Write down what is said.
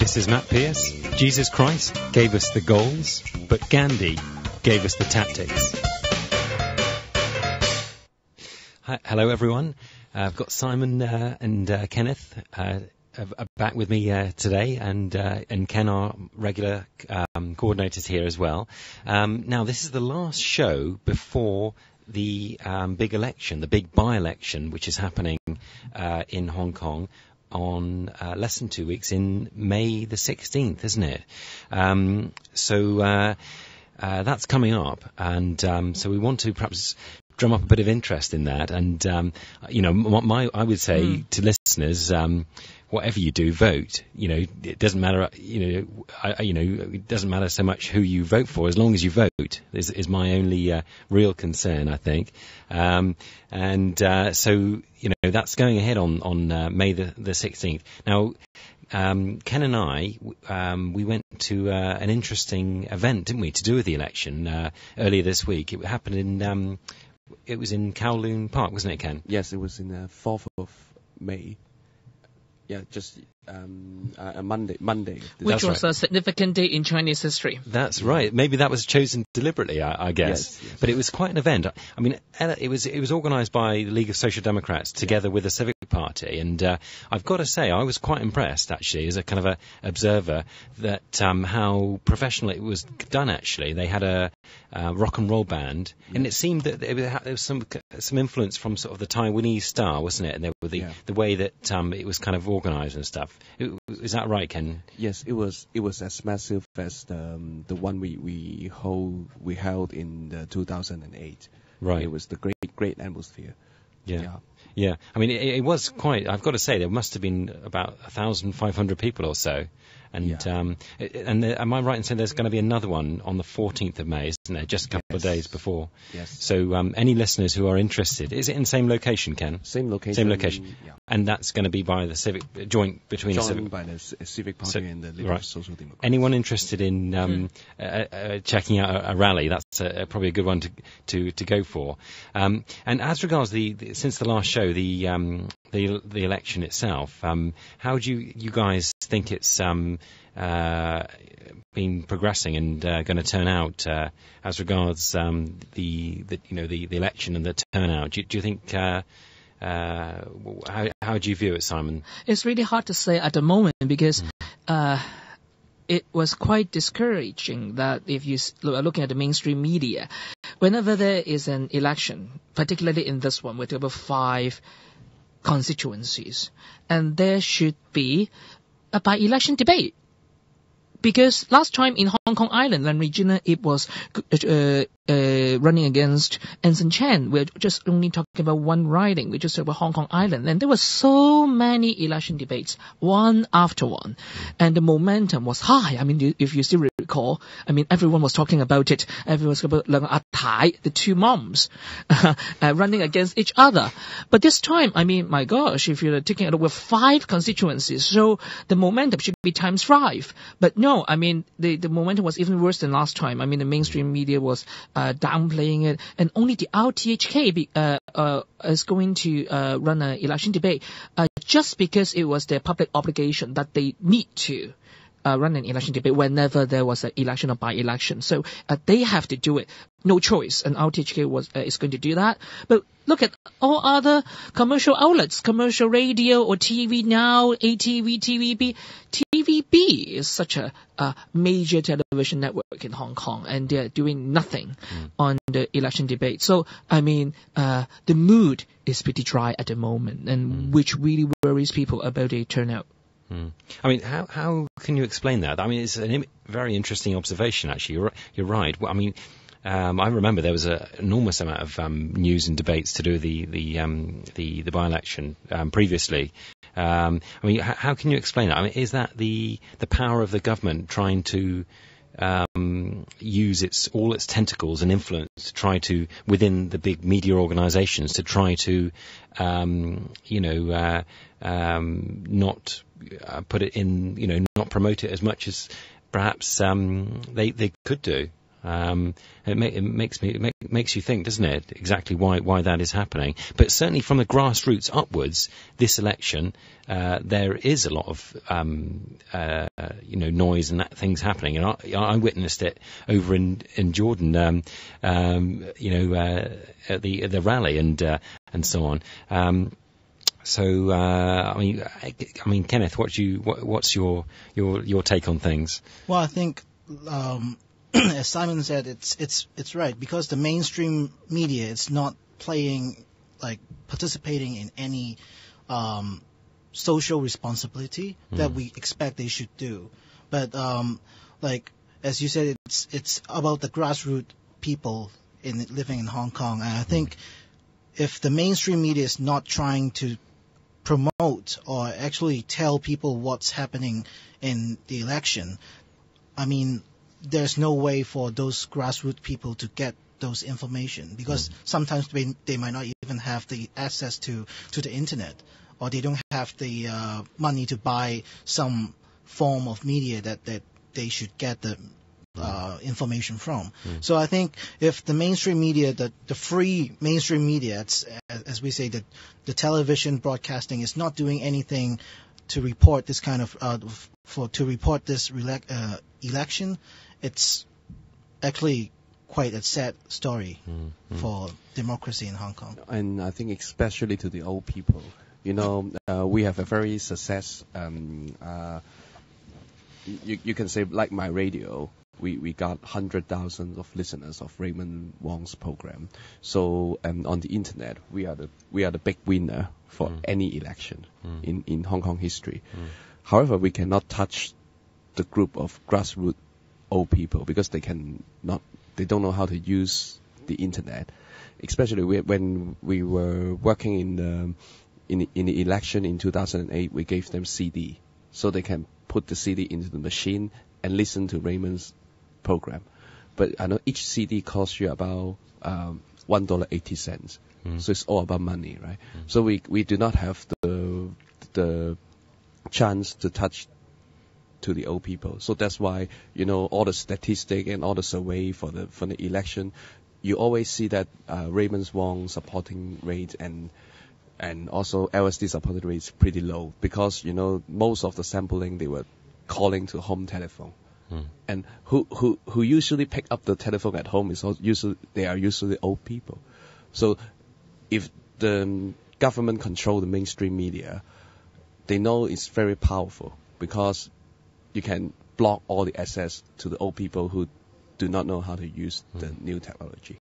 This is Matt Pearce. Jesus Christ gave us the goals, but Gandhi gave us the tactics. Hi, hello, everyone. I've got Simon and Kenneth back with me today, and Ken, our regular coordinators, here as well. Now, this is the last show before the big election, the big by-election, which is happening in Hong Kong on less than 2 weeks, in May the 16th, isn't it? So that's coming up, and so we want to perhaps drum up a bit of interest in that. And I would say to listeners, whatever you do, vote. It doesn't matter. It doesn't matter so much who you vote for, as long as you vote. Is my only real concern, I think. So that's going ahead on May the 16th. Now, Ken and I, we went to an interesting event, didn't we, to do with the election earlier this week. It happened in it was in Kowloon Park, wasn't it, Ken? Yes, it was in the 4th of May. Yeah, just a Monday. Which was a significant day in Chinese history. That's right. Maybe that was chosen deliberately, I guess. Yes. But it was quite an event. I mean, it was organised by the League of Social Democrats together with the Civic Party, and I've got to say I was quite impressed, actually, as a kind of a observer, that how professional it was done. Actually, they had a rock and roll band, and it seemed that there was some influence from sort of the Taiwanese style, wasn't it? And there were the way that it was kind of organised and stuff. Is that right, Ken? Yes, it was as massive as the one we held in 2008. Right. It was the great atmosphere. Yeah. I mean, it was quite. I've got to say, there must have been about 1,500 people or so. And am I right in saying there's going to be another one on the 14th of May, isn't there? Just a couple of days before. Yes. So any listeners who are interested, is it in the same location, Ken? Same location. Same location. Yeah. And that's going to be by the Civic between the Civic Party and the Liberal Social Democrats. Anyone interested in checking out a rally? That's probably a good one to go for. And as regards since the last show, the election itself, how do you guys think it's been progressing and going to turn out as regards the election and the turnout? Do you think? How do you view it, Simon? It's really hard to say at the moment because it was quite discouraging that if you are looking at the mainstream media, whenever there is an election, particularly in this one, with over 5 constituencies, and there should be a by-election debate. Because last time in Hong Kong Island, when Regina Ip was running against Anson Chan, we're just only talking about one riding, we just talk about Hong Kong Island. And there were so many election debates, one after one. And the momentum was high. I mean, if you still recall, I mean, everyone was talking about it. Everyone was about the two moms running against each other. But this time, I mean, my gosh, if you're taking it over 5 constituencies, so the momentum should be times 5. But no, I mean, the momentum was even worse than last time. I mean, the mainstream media was downplaying it, and only the RTHK is going to run an election debate just because it was their public obligation that they need to run an election debate whenever there was an election or by-election. So they have to do it. No choice. And RTHK is going to do that. But look at all other commercial outlets, commercial radio or TV Now, ATV, TVB. TVB is such a major television network in Hong Kong, and they're doing nothing on the election debate. So, I mean, the mood is pretty dry at the moment, and which really worries people about the turnout. I mean, how can you explain that? I mean, it's a very interesting observation, actually. You're right. Well, I mean, I remember there was an enormous amount of news and debates to do with the by-election previously. I mean, how can you explain that? I mean, is that the power of the government trying to use all its tentacles and influence to try to, within the big media organisations, to try to, not put it in, not promote it as much as perhaps they could do? It makes you think, doesn't it, exactly why that is happening. But certainly from the grassroots upwards, this election, there is a lot of noise and things happening, and I witnessed it over in Jordan, at the rally and so on. So I mean, Kenneth, what's your take on things? Well, I think, as Simon said, it's right, because the mainstream media is not participating in any social responsibility that we expect they should do. But as you said, it's about the grassroots people living in Hong Kong, and I think if the mainstream media is not trying to promote or actually tell people what's happening in the election, I mean, there's no way for those grassroots people to get those information, because sometimes they might not even have the access to the internet, or they don't have the money to buy some form of media that they should get the information from. So I think if the mainstream media, the free mainstream media, as we say, the television broadcasting is not doing anything to report this kind of election, it's actually quite a sad story for democracy in Hong Kong. And I think especially to the old people, we have a very success. You can say, like myradio, we got 100,000 of listeners of Raymond Wong's program. So on the internet, we are the big winner for any election in Hong Kong history. However, we cannot touch the group of grassroots old people, because they don't know how to use the internet. Especially when we were working in the election in 2008, we gave them CD, so they can put the CD into the machine and listen to Raymond's program. But I know each CD costs you about $1.80. So it's all about money, right? So we do not have the chance to touch to the old people. So that's why, all the statistic and all the survey for the election, you always see that Raymond Wong supporting rate and also LSD supporting rate is pretty low, because most of the sampling, they were calling to home telephone. And who usually pick up the telephone at home they are usually old people. So if the government control the mainstream media, they know it's very powerful, because you can block all the access to the old people who do not know how to use the new technology.